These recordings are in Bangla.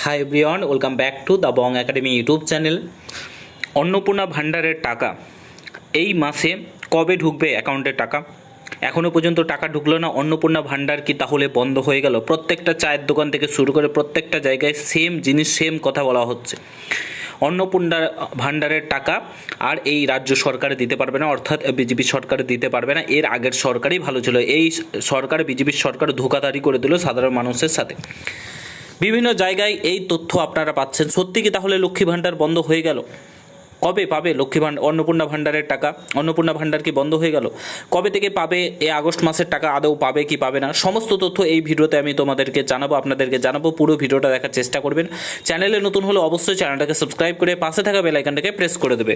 Hi everyone, welcome back to the Bong academy YouTube channel. Annapurna ভাণ্ডারের টাকা এই মাসে কবে ঢুকবে অ্যাকাউন্টে টাকা? এখনও পর্যন্ত টাকা ঢুকলো না। অন্নপূর্ণা ভাণ্ডার কি তাহলে বন্ধ হয়ে গেল? প্রত্যেকটা চায়ের দোকান থেকে শুরু করে প্রত্যেকটা জায়গায় সেম জিনিস, সেম কথা বলা হচ্ছে। অন্নপূর্ণা ভাণ্ডারের টাকা আর এই রাজ্য সরকার দিতে পারবে না, অর্থাৎ বিজেপি সরকার দিতে পারবে না। এর আগের সরকারই ভালো ছিল। এই সরকার, বিজেপির সরকার ধোঁকাধড়ি করে দিল সাধারণ মানুষের সাথে। বিভিন্ন জায়গায় এই তথ্য আপনারা পাচ্ছেন। সত্যি কি তাহলে লক্ষ্মী ভাণ্ডার বন্ধ হয়ে গেল? কবে পাবে লক্ষ্মী ভাণ্ডার, অন্নপূর্ণা ভাণ্ডারের টাকা? অন্নপূর্ণা ভাণ্ডার কি বন্ধ হয়ে গেল? কবে থেকে পাবে? এই আগস্ট মাসের টাকা আদৌ পাবে কি পাবে না, সমস্ত তথ্য এই ভিডিওতে আমি তোমাদেরকে জানাবো, আপনাদেরকে জানাবো। পুরো ভিডিওটা দেখার চেষ্টা করবেন। চ্যানেলে নতুন হলে অবশ্যই চ্যানেলটাকে সাবস্ক্রাইব করে পাশে থাকা বেল আইকনটাকে প্রেস করে দেবে।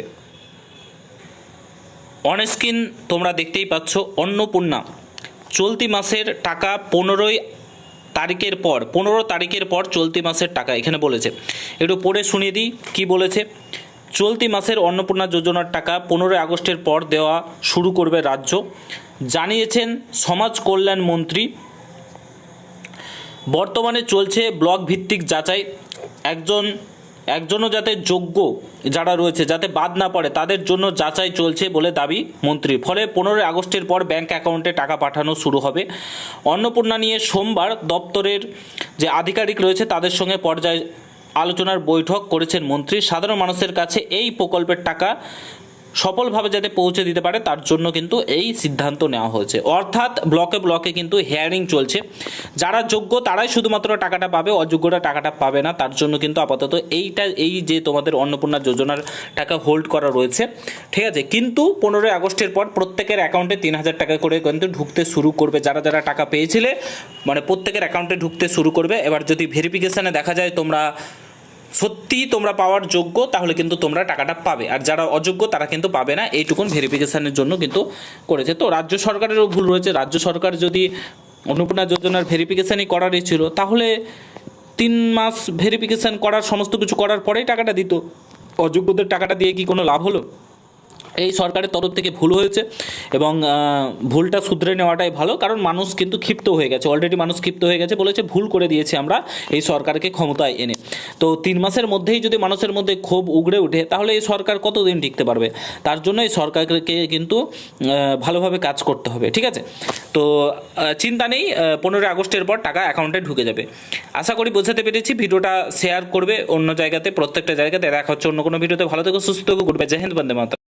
অন স্ক্রিন তোমরা দেখতেই পাচ্ছ অন্নপূর্ণা চলতি মাসের টাকা 15 তারিখের পর চলতি মাসের টাকা এখানে বলেছে। একটু পড়ে শুনিয়ে দিই কি বলেছে। চলতি মাসের অন্নপূর্ণা যোজনার টাকা 15 আগস্টের পর দেওয়া শুরু করবে রাজ্য, জানিয়েছেন সমাজ কল্যাণ মন্ত্রী। বর্তমানে চলছে ব্লক ভিত্তিক যাচাই। একজনও যাতে যোগ্য যারা রয়েছে যাতে বাদ না পড়ে তাদের জন্য যাচাই চলছে বলে দাবি মন্ত্রীর। ফলে 15 আগস্টের পর ব্যাংক অ্যাকাউন্টে টাকা পাঠানো শুরু হবে। অন্নপূর্ণা নিয়ে সোমবার দপ্তরের যে আধিকারিক রয়েছে তাদের সঙ্গে পর্যায়ে আলোচনার বৈঠক করেছেন মন্ত্রী। সাধারণ মানুষের কাছে এই প্রকল্পের টাকা সফলভাবে যাতে পৌঁছে দিতে পারে তার জন্য কিন্তু এই সিদ্ধান্ত নেওয়া হয়েছে। অর্থাৎ ব্লকে ব্লকে কিন্তু হিয়ারিং চলছে। যারা যোগ্য তারাই শুধুমাত্র টাকাটা পাবে, অযোগ্যরা টাকাটা পাবে না। তার জন্য কিন্তু আপাতত এই যে তোমাদের অন্নপূর্ণা যোজনার টাকা হোল্ড করা রয়েছে, ঠিক আছে। কিন্তু 15 আগস্টের পর প্রত্যেকের অ্যাকাউন্টে 3,000 টাকা করে কিন্তু ঢুকতে শুরু করবে। যারা যারা টাকা পেয়েছিলে মানে প্রত্যেকের অ্যাকাউন্টে ঢুকতে শুরু করবে। এবার যদি ভেরিফিকেশানে দেখা যায় তোমরা সত্যি তোমরা পাওয়ার যোগ্য তাহলে কিন্তু তোমরা টাকাটা পাবে, আর যারা অযোগ্য তারা কিন্তু পাবে না। এইটুকুন ভেরিফিকেশানের জন্য কিন্তু করেছে। তো রাজ্য সরকারেরও ভুল রয়েছে। রাজ্য সরকার যদি অন্নপূর্ণা যোজনার ভেরিফিকেশানই করারই ছিল তাহলে 3 মাস ভেরিফিকেশান করার সমস্ত কিছু করার পরেই টাকাটা দিত। অযোগ্যদের টাকাটা দিয়ে কি কোনো লাভ হলো? এই সরকারের তরফ থেকে ভুল হয়েছে এবং ভুলটা শুধরে নেওয়াটাই ভালো, কারণ মানুষ কিন্তু ক্ষিপ্ত হয়ে গেছে। অলরেডি মানুষ ক্ষিপ্ত হয়ে গেছে, বলেছে ভুল করে দিয়েছি আমরা এই সরকারকে ক্ষমতায় এনে। তো 3 মাসের মধ্যেই যদি মানুষের মধ্যে ক্ষোভ উগড়ে ওঠে তাহলে এই সরকার কতদিন টিকতে পারবে? তার জন্য এই সরকারকে কিন্তু ভালোভাবে কাজ করতে হবে, ঠিক আছে। তো চিন্তা নেই, 15 আগস্টের পর টাকা অ্যাকাউন্টে ঢুকে যাবে। আশা করি বোঝাতে পেরেছি। ভিডিওটা শেয়ার করবে অন্য জায়গাতে, প্রত্যেকটা জায়গাতে। দেখা হচ্ছে অন্য কোনো ভিডিওতে। ভালো থেকো, সুস্থ থেকো, গুড বাই, জয় হিন্দ, বন্দে মাতরম।